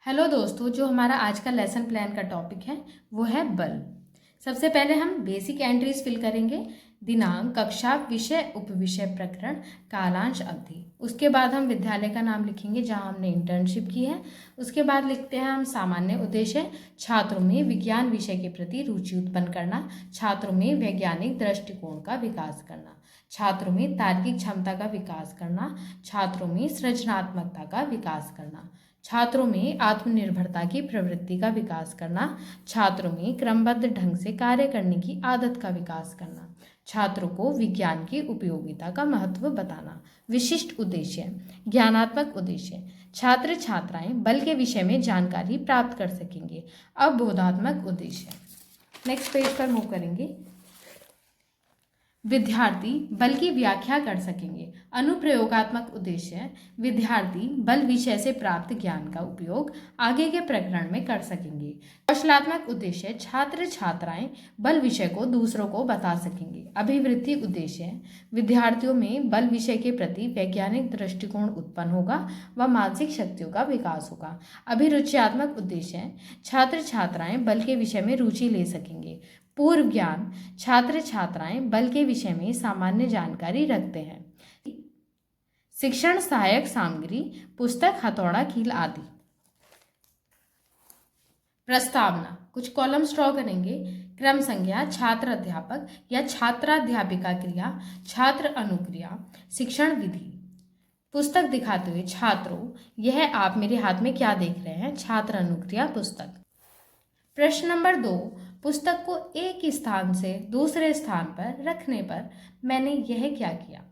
Hello दोस्तों, जो हमारा आज का लेसन प्लान का टॉपिक है वो है बल। सबसे पहले हम बेसिक एंट्रीज फिल करेंगे। दिनांक, कक्षा, विषय, उपविषय, प्रकरण, कालांश, अवधि। उसके बाद हम विद्यालय का नाम लिखेंगे जहां हमने इंटर्नशिप की है। उसके बाद लिखते हैं हम सामान्य उद्देश्य। छात्रों में विज्ञान विषय के प्रति रुचि उत्पन्न करना, छात्रों में वैज्ञानिक दृष्टिकोण का विकास करना, छात्रों में तार्किक क्षमता का विकास करना, छात्रों में सृजनात्मकता का विकास करना, छात्रों में आत्मनिर्भरता की प्रवृत्ति का विकास करना, छात्रों में क्रमबद्ध ढंग से कार्य करने की आदत का विकास करना, छात्रों को विज्ञान की उपयोगिता का महत्व बताना। विशिष्ट उद्देश्य, ज्ञानात्मक उद्देश्य, छात्र छात्राएं बल के विषय में जानकारी प्राप्त कर सकेंगे। अब बोधात्मक उद्देश्य, नेक्स्ट पेज पर मूव करेंगे। विद्यार्थी बल की व्याख्या कर सकेंगे। अनुप्रयोगात्मक उद्देश्य, विद्यार्थी बल विषय से प्राप्त ज्ञान का उपयोग आगे के प्रकरण में कर सकेंगे। कौशलात्मक उद्देश्य, छात्र छात्राएं बल विषय को दूसरों को बता सकेंगे। अभिवृद्धि उद्देश्य, विद्यार्थियों में बल विषय के प्रति वैज्ञानिक दृष्टिकोण उत्पन्न होगा व मानसिक शक्तियों का विकास होगा। अभिरुचियात्मक उद्देश्य, छात्र छात्राएं बल के विषय में रुचि ले सकेंगे। पूर्व ज्ञान, छात्र छात्राएं बल के विषय में सामान्य जानकारी रखते हैं। शिक्षण सहायक सामग्री, पुस्तक, हथौड़ा, कील आदि। प्रस्तावना, कुछ कॉलम्स ड्रॉ करेंगे। क्रम संज्ञा, छात्र अध्यापक या छात्राध्यापिका क्रिया, छात्र अनुक्रिया, शिक्षण विधि। पुस्तक दिखाते हुए, छात्रों यह आप मेरे हाथ में क्या देख रहे हैं? छात्र अनुक्रिया पुस्तक। प्रश्न नंबर 2, पुस्तक को एक स्थान से दूसरे स्थान पर रखने पर मैंने यह क्या किया?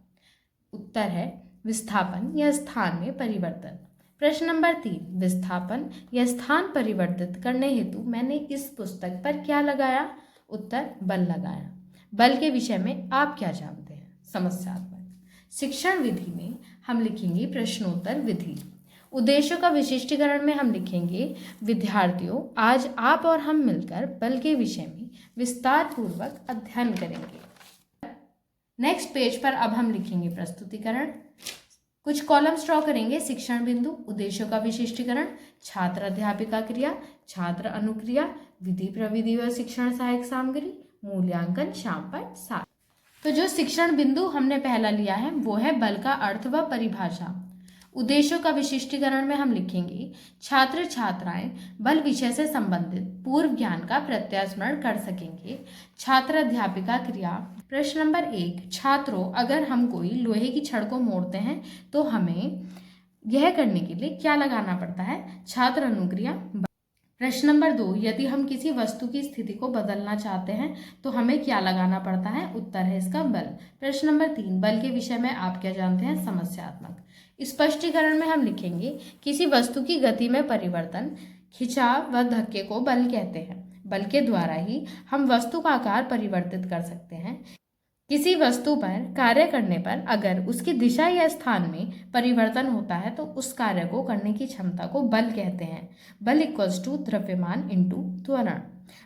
उत्तर है विस्थापन या स्थान में परिवर्तन। प्रश्न नंबर 3, विस्थापन या स्थान परिवर्तित करने हेतु मैंने इस पुस्तक पर क्या लगाया? उत्तर बल लगाया। बल के विषय में आप क्या जानते हैं? समस्यात्मक। शिक्षण विधि में हम लिखेंगे प्रश्नोत्तर विधि। उद्देश्यों का विशिष्टीकरण में हम लिखेंगे, विद्यार्थियों आज आप और हम मिलकर बल के विषय में विस्तार पूर्वक अध्ययन करेंगे। नेक्स्ट पेज पर अब हम लिखेंगे प्रस्तुतिकरण। कुछ कॉलम्स ड्रॉ करेंगे। शिक्षण बिंदु, उद्देश्यों का विशिष्टीकरण, छात्र अध्यापिका क्रिया, छात्र अनुक्रिया, विधि प्रविधि व शिक्षण सहायक सामग्री, मूल्यांकन, शाम पाठ 7। तो जो शिक्षण बिंदु हमने पहला लिया है वो है बल का अर्थ व परिभाषा। उद्देश्यों का विशिष्टीकरण में हम लिखेंगे, छात्र छात्राएं बल विषय से संबंधित पूर्व ज्ञान का प्रत्यास्मरण कर सकेंगे। छात्र अध्यापिका क्रिया। प्रश्न नंबर 1, छात्रों अगर हम कोई लोहे की छड़ को मोड़ते हैं तो हमें यह करने के लिए क्या लगाना पड़ता है? छात्र अनुक्रिया। प्रश्न नंबर 2, यदि हम किसी वस्तु की स्थिति को बदलना चाहते हैं तो हमें क्या लगाना पड़ता है? उत्तर है इसका बल। प्रश्न नंबर 3, बल के विषय में आप क्या जानते हैं? समस्यात्मक। स्पष्टीकरण में हम लिखेंगे, किसी वस्तु की गति में परिवर्तन, खिंचाव व धक्के को बल कहते हैं। बल के द्वारा ही हम वस्तु का आकार परिवर्तित कर सकते हैं। किसी वस्तु पर कार्य करने पर अगर उसकी दिशा या स्थान में परिवर्तन होता है तो उस कार्य को करने की क्षमता को बल कहते हैं। बल इक्वल्स टू द्रव्यमान इंटू त्वरण।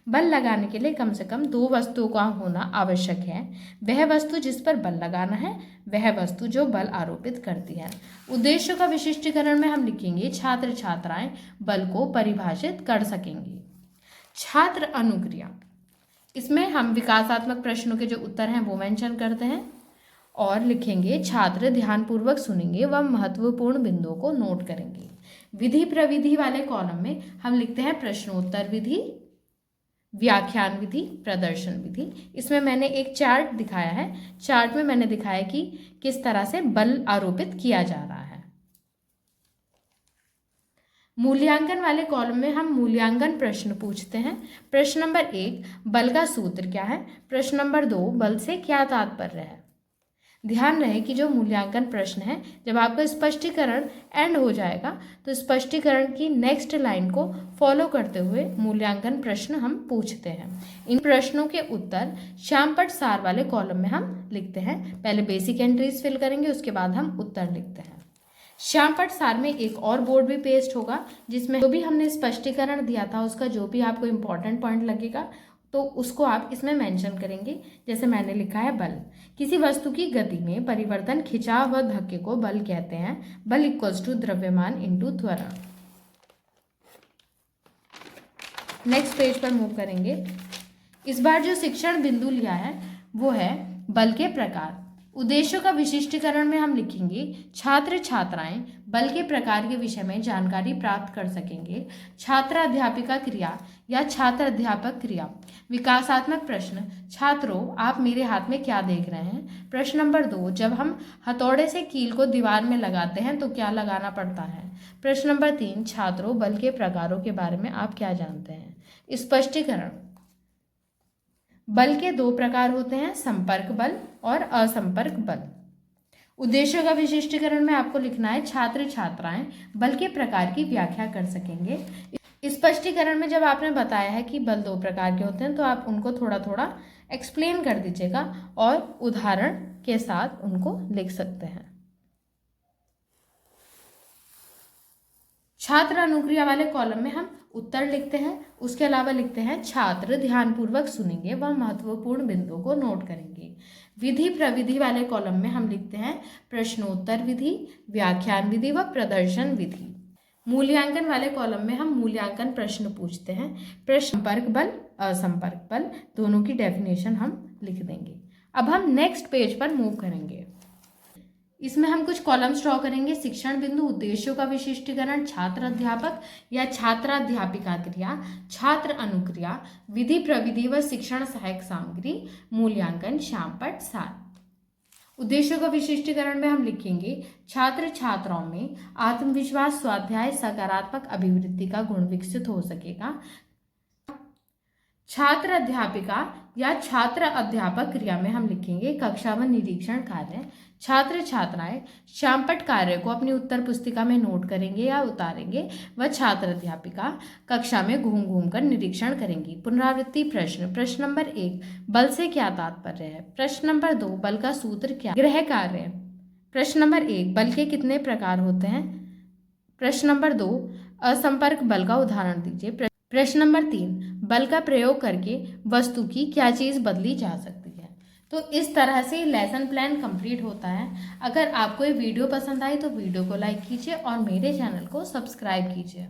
बल लगाने के लिए कम से कम 2 वस्तुओं का होना आवश्यक है। वह वस्तु जिस पर बल लगाना है, वह वस्तु जो बल आरोपित करती है। उद्देश्यों का विशिष्टीकरण में हम लिखेंगे, छात्र छात्राएं बल को परिभाषित कर सकेंगे। छात्र अनुक्रिया, इसमें हम विकासात्मक प्रश्नों के जो उत्तर हैं वो मेंशन करते हैं और लिखेंगे, छात्र ध्यानपूर्वक सुनेंगे व महत्वपूर्ण बिंदुओं को नोट करेंगे। विधि प्रविधि वाले कॉलम में हम लिखते हैं प्रश्नोत्तर विधि, व्याख्यान विधि, प्रदर्शन विधि। इसमें मैंने एक चार्ट दिखाया है। चार्ट में मैंने दिखाया कि किस तरह से बल आरोपित किया जा रहा है। मूल्यांकन वाले कॉलम में हम मूल्यांकन प्रश्न पूछते हैं। प्रश्न नंबर 1, बल का सूत्र क्या है? प्रश्न नंबर 2, बल से क्या तात्पर्य है? ध्यान रहे कि जो मूल्यांकन प्रश्न है, जब आपका स्पष्टीकरण एंड हो जाएगा तो स्पष्टीकरण की नेक्स्ट लाइन को फॉलो करते हुए मूल्यांकन प्रश्न हम पूछते हैं। इन प्रश्नों के उत्तर श्यामपट्ट सार वाले कॉलम में हम लिखते हैं। पहले बेसिक एंट्रीज फिल करेंगे, उसके बाद हम उत्तर लिखते हैं। श्यामपट्ट सार में एक और बोर्ड भी पेस्ट होगा जिसमें जो भी हमने स्पष्टीकरण दिया था उसका जो भी आपको इम्पोर्टेंट पॉइंट लगेगा तो उसको आप इसमें मेंशन करेंगे। जैसे मैंने लिखा है, बल किसी वस्तु की गति में परिवर्तन, खिंचाव व धक्के को बल कहते हैं। बल इक्वल्स टू द्रव्यमान इंटू त्वरण। नेक्स्ट पेज पर मूव करेंगे। इस बार जो शिक्षण बिंदु लिया है वो है बल के प्रकार। उद्देश्यों का विशिष्टीकरण में हम लिखेंगे छात्र छात्राएं बल के प्रकार के विषय में जानकारी प्राप्त कर सकेंगे। छात्र अध्यापिका क्रिया या छात्र अध्यापक क्रिया। विकासात्मक प्रश्न, छात्रों आप मेरे हाथ में क्या देख रहे हैं? प्रश्न नंबर 2, जब हम हथौड़े से कील को दीवार में लगाते हैं तो क्या लगाना पड़ता है? प्रश्न नंबर 3, छात्रों बल के प्रकारों के बारे में आप क्या जानते हैं? स्पष्टीकरण, बल के 2 प्रकार होते हैं, संपर्क बल और असंपर्क बल। उद्देश्यों का विशिष्टीकरण में आपको लिखना है छात्र छात्राएं बल के प्रकार की व्याख्या कर सकेंगे। स्पष्टीकरण में जब आपने बताया है कि बल 2 प्रकार के होते हैं तो आप उनको थोड़ा थोड़ा एक्सप्लेन कर दीजिएगा और उदाहरण के साथ उनको लिख सकते हैं। छात्र अनुक्रिया वाले कॉलम में हम उत्तर लिखते हैं, उसके अलावा लिखते हैं छात्र ध्यानपूर्वक सुनेंगे व महत्वपूर्ण बिंदुओं को नोट करेंगे। विधि प्रविधि वाले कॉलम में हम लिखते हैं प्रश्नोत्तर विधि, व्याख्यान विधि व प्रदर्शन विधि। मूल्यांकन वाले कॉलम में हम मूल्यांकन प्रश्न पूछते हैं। प्रश्न संपर्क बल, असंपर्क बल दोनों की डेफिनेशन हम लिख देंगे। अब हम नेक्स्ट पेज पर मूव करेंगे। इसमें हम कुछ कॉलम्स ड्रॉ करेंगे। शिक्षण बिंदु, उद्देश्यों का विशिष्टीकरण, छात्र अध्यापक या छात्राध्यापिका क्रिया, छात्र अनुक्रिया, विधि प्रविधि व शिक्षण सहायक सामग्री, मूल्यांकन, श्यामपट्ट, सार। उद्देश्यों का विशिष्टीकरण में हम लिखेंगे छात्र छात्राओं में आत्मविश्वास, स्वाध्याय, सकारात्मक अभिवृद्धि का गुण विकसित हो सकेगा। छात्र अध्यापिका या छात्र अध्यापक क्रिया में हम लिखेंगे कक्षा व निरीक्षण कार्य। छात्र छात्राएं श्यामपट्ट कार्य को अपनी उत्तर पुस्तिका में नोट करेंगे या उतारेंगे व छात्र अध्यापिका कक्षा में घूम घूम कर निरीक्षण करेंगी। पुनरावृत्ति प्रश्न, प्रश्न नंबर 1, बल से क्या तात्पर्य है? प्रश्न नंबर 2, बल का सूत्र क्या? गृह कार्य। प्रश्न नंबर 1, बल के कितने प्रकार होते हैं? प्रश्न नंबर 2, असंपर्क बल का उदाहरण दीजिए। प्रश्न नंबर 3, बल का प्रयोग करके वस्तु की क्या चीज़ बदली जा सकती है? तो इस तरह से लेसन प्लान कंप्लीट होता है। अगर आपको ये वीडियो पसंद आई तो वीडियो को लाइक कीजिए और मेरे चैनल को सब्सक्राइब कीजिए।